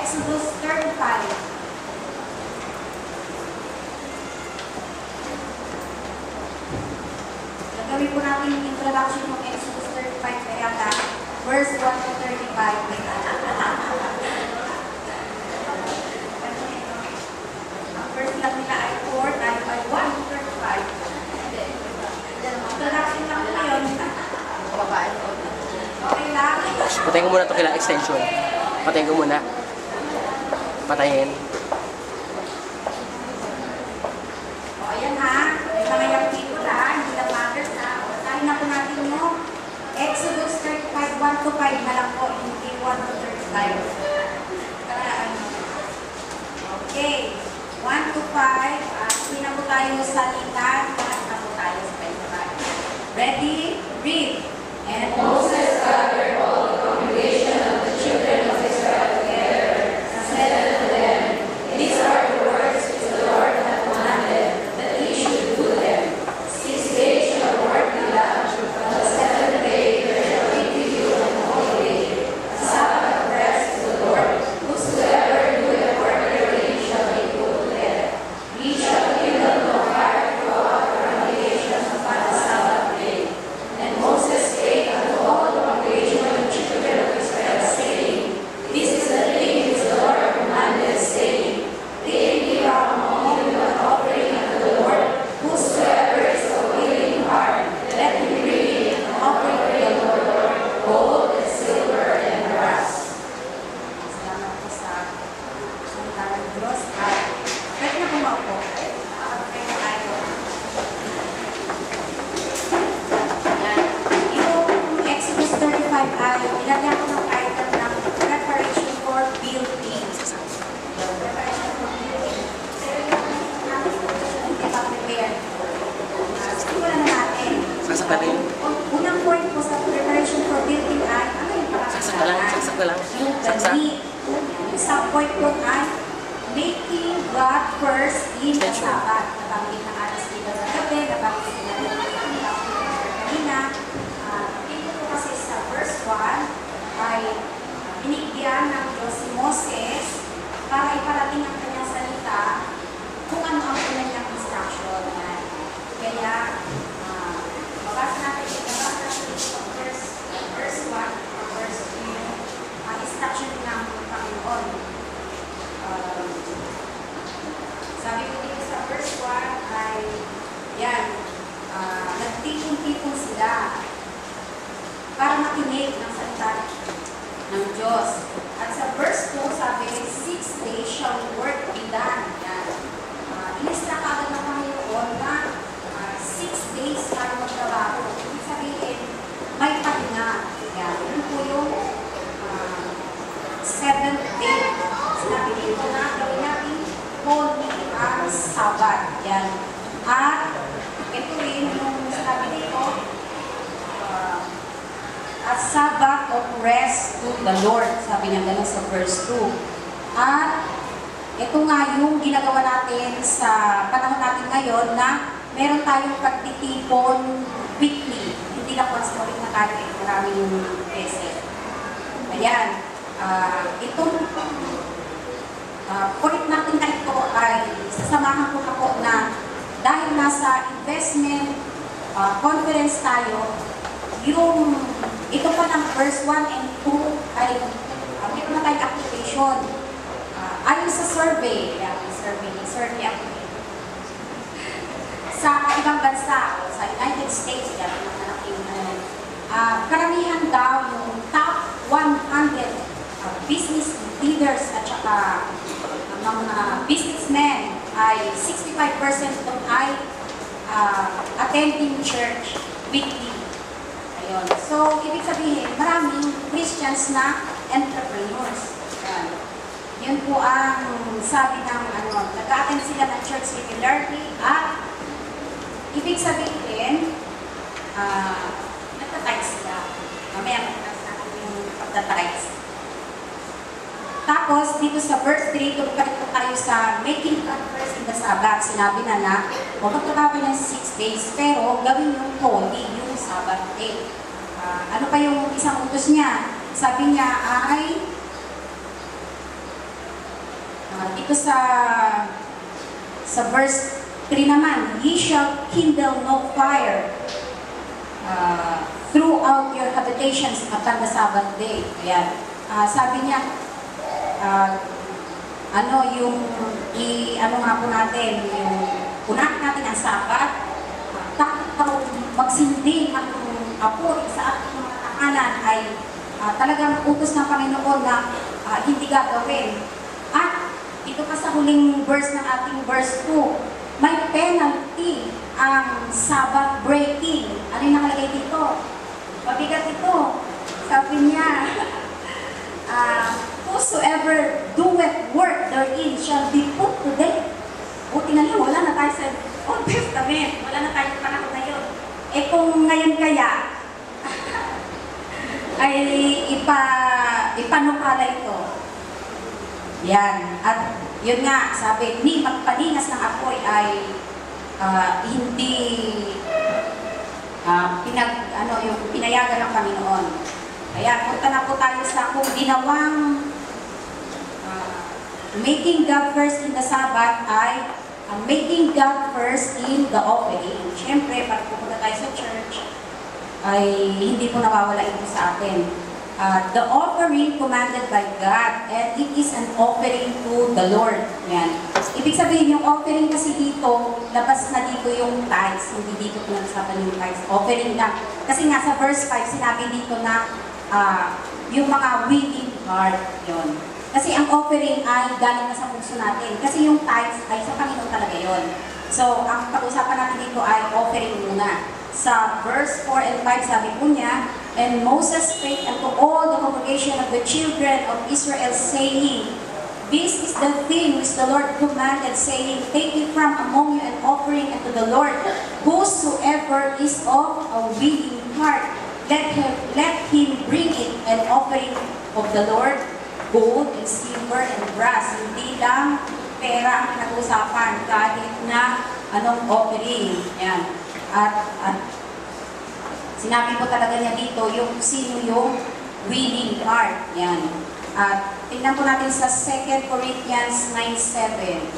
Exodus 35. Gagawin po natin yung introduction ng Exodus 35 kaya verse 1 to 35. Ang verse lang nila ay 4, tayo ay 1 to 35. Introduction lang po yun. Okay lang. Patayin ko muna ito kailangan extension. Patayin ko muna. Patayin. O, ayan ha. May mga yung people ha. Hindi lang matters ha. Patayin na po natin yung Exodus 35, 1 to 5 na lang po. Hindi 1 to 35. Kaya ano. Okay. 1 to 5. Hindi na po tayo sa litan. Lahat na po tayo sa 25. Ready? Read. And Moses gathered all the congregation of the children of Israel together and said unto them, These are the words which the Lord hath commanded, that ye should do them. 6 days shall work ye thou, but the 7th day there shall be to you an holy day, a Sabbath of rest to the Lord. Whosoever doeth work therein shall be put to death. Ye shall kindle no fire throughout the congregation upon the Sabbath day. And Moses spake unto all the congregation of the children of Israel, saying, This is the thing which the Lord commanded, saying, Take ye out among you an offering unto the Lord. Whosoever is of willing heart, let him bring an offering to the Lord, gold and silver and brass. Salamat po sa salita ng Diyos. Pwede na pumaupo. Pwede na tayo. Yung Exodus 35 ay nilagyan ko ng title ng Preparation for Building. Preparation for Building. Pero yung natin hindi pa prepared. Simulan na natin. Saksak na rin. Unang point po sa Preparation for Building ay ano yung Saksak ka lang. Saksak ka lang. yung Saksak. ganit. Yung sub-point po ay making God first in the Extension. Sabbath. Nabanggit na alas dito sa gabi, nabanggit na kanina. Dito po kasi sa verse 1 ay binigyan ng Diyos si Moses para iparating ang kanyang salita kung ano ang kanyang instruction. Kaya, mabasa natin dito verse 1 or verse 2 ang instruction ng Panginoon. Sabi ko dito sa verse 1 ay yan, nagtipon-tipon sila para makinig ng salita ng Diyos. At sa verse 2 sabi, 6 days shall work be done. Yan. Inistra ka agad ng Panginoon na 6 days tayo magtrabaho. Ibig sabihin, may pahinga. Yan. Yun po yung 7th day. Sinabi dito na gawin natin holy ang Sabbath. Yan. At ito rin yung sinabi dito, a Sabbath of rest to the Lord. Sabi niya ganun sa verse 2. At ito nga yung ginagawa natin sa panahon natin ngayon na meron tayong pagtitipon weekly. Hindi lang once a week na tayo, maraming beses. Ayan. Itong point natin na ito ay sasamahan ko na po na dahil nasa investment conference tayo, yung ito pa ng verse 1 and 2 ay ito na tayong application. Ayon sa survey application. Sa ibang bansa, sa United States, karamihan daw yung top 100 business leaders at saka mga businessmen ay 65% doon ay attending church weekly. Ayun. So, ibig sabihin, maraming Christians na entrepreneurs. Ayan. Yun po ang sabi ng nag-attend sila ng church regularly at ibig sabihin, nagtatithe sila. Mamaya magtatithe natin yung pagtatithe. Tapos, dito sa verse 3, tumapalit po tayo sa making God first in the Sabbath. Sinabi na huwag magtrabaho ng 6 days, pero gawin yung holy, yung Sabbath day. Ano pa yung isang utos niya? Sabi niya ay Dito sa verse 3 naman, ye shall kindle no fire throughout your habitations upon the Sabbath day. Ayan. Sabi niya, ano nga po natin, yung unahin natin ang Sabbath, magsindi ang apoy sa ating mga tahanan ay talagang utos ng Panginoon na hindi gagawin. At dito pa sa huling verse ng ating verse 2, may penalty ang Sabbath breaking. Ano yung nakalagay dito? Mabigat ito. Sabi niya, whosoever doeth work therein shall be put to death. Buti na wala na tayo sa Old Testament. Wala na tayo sa panahon na yun. Eh kung ngayon kaya, ay ipanukala ito. Yan. At yun nga, sabi, ni magpaningas ng apoy ay hindi yung pinayagan ng Panginoon. Kaya punta na po tayo sa kung ginawang making God first in the Sabbath ay making God first in the offering. Siyempre, pag pupunta tayo sa church, ay hindi po nawawala ito sa atin. The offering commanded by God, and it is an offering to the Lord. Yan. Ibig sabihin, yung offering kasi dito, labas na dito yung tithes, hindi dito pinag-usapan yung tithes. Offering lang. Kasi nga sa verse 5, sinabi dito na yung mga willing heart, yun. Kasi ang offering ay galing na sa puso natin. Kasi yung tithes ay sa Panginoon talaga yun. So, ang pag-usapan natin dito ay offering muna. Sa verse 4 and 5, sabi po niya, and Moses spake unto all the congregation of the children of Israel, saying, this is the thing which the Lord commanded, saying, take it from among you an offering unto the Lord. Whosoever is of a willing heart, let him bring it an offering of the Lord, gold and silver and brass. Hindi lang pera ang pinag-usapan, kahit na anong offering. Yan. At sinabi po talaga niya dito yung sino yung willing heart. Yan. At tingnan po natin sa 2 Corinthians 9:7.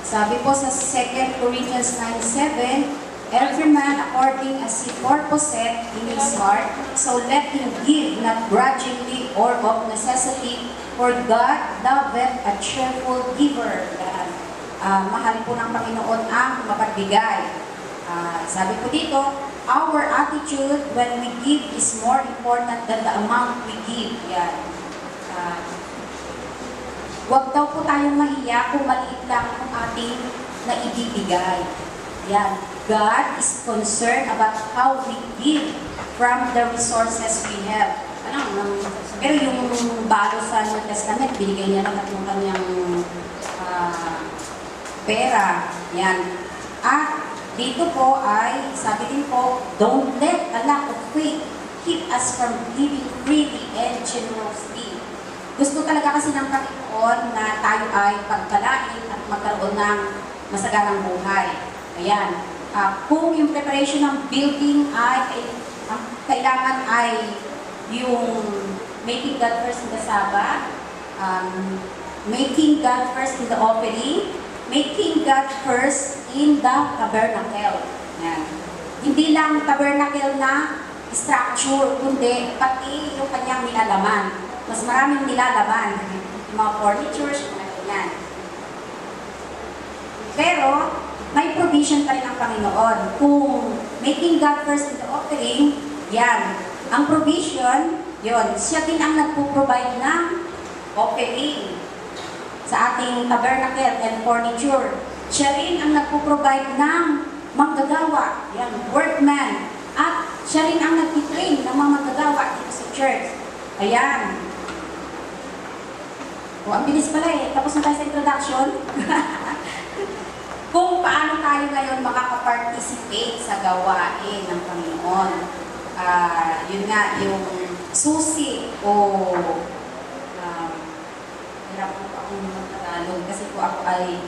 Sabi po sa 2 Corinthians 9:7, every man according as he purposeth in his heart, so let him give, not grudgingly or of necessity, for God loveth a cheerful giver. Mahal po ng Panginoon ang mapagbigay. Sabi po dito, our attitude when we give is more important than the amount we give. Yan. Huwag daw po tayong mahiya kung maliit lang ang ating naibibigay. Yan. God is concerned about how we give from the resources we have. Pero yung balo sa New Testament, binigay niya lang yung kanyang pera. Yan. At dito po ay, sabi din po, don't let a lack of faith keep us from giving freely and generously. Gusto talaga kasi ng Panginoon na tayo ay pagpalain at magkaroon ng masaganang buhay. Ayan. Kung yung preparation ng building ay kailangan ay yung making God first in the Sabbath, making God first in the offering, making God first in the tabernacle. Ayan. Hindi lang tabernacle na structure, kundi pati yung kanyang nilalaman. Mas maraming nilalaman. Yung mga furnitures, mga ganyan. Pero, may provision pa rin ang Panginoon. Kung making God first in the offering, yan. Ang provision, yon, siya din ang nagpo-provide ng offering sa ating tabernacle and furniture. Siya rin ang nagpo-provide ng manggagawa, yan, workman. At siya rin ang nagtitrain ng mga manggagawa dito sa church. Ayan. O, ang bilis pala eh. Tapos na tayo sa introduction. Kung paano tayo ngayon makaka-participate sa gawain ng Panginoon. Yun nga, yung susi o hirap po akong mag-Tagalog kasi po ako ay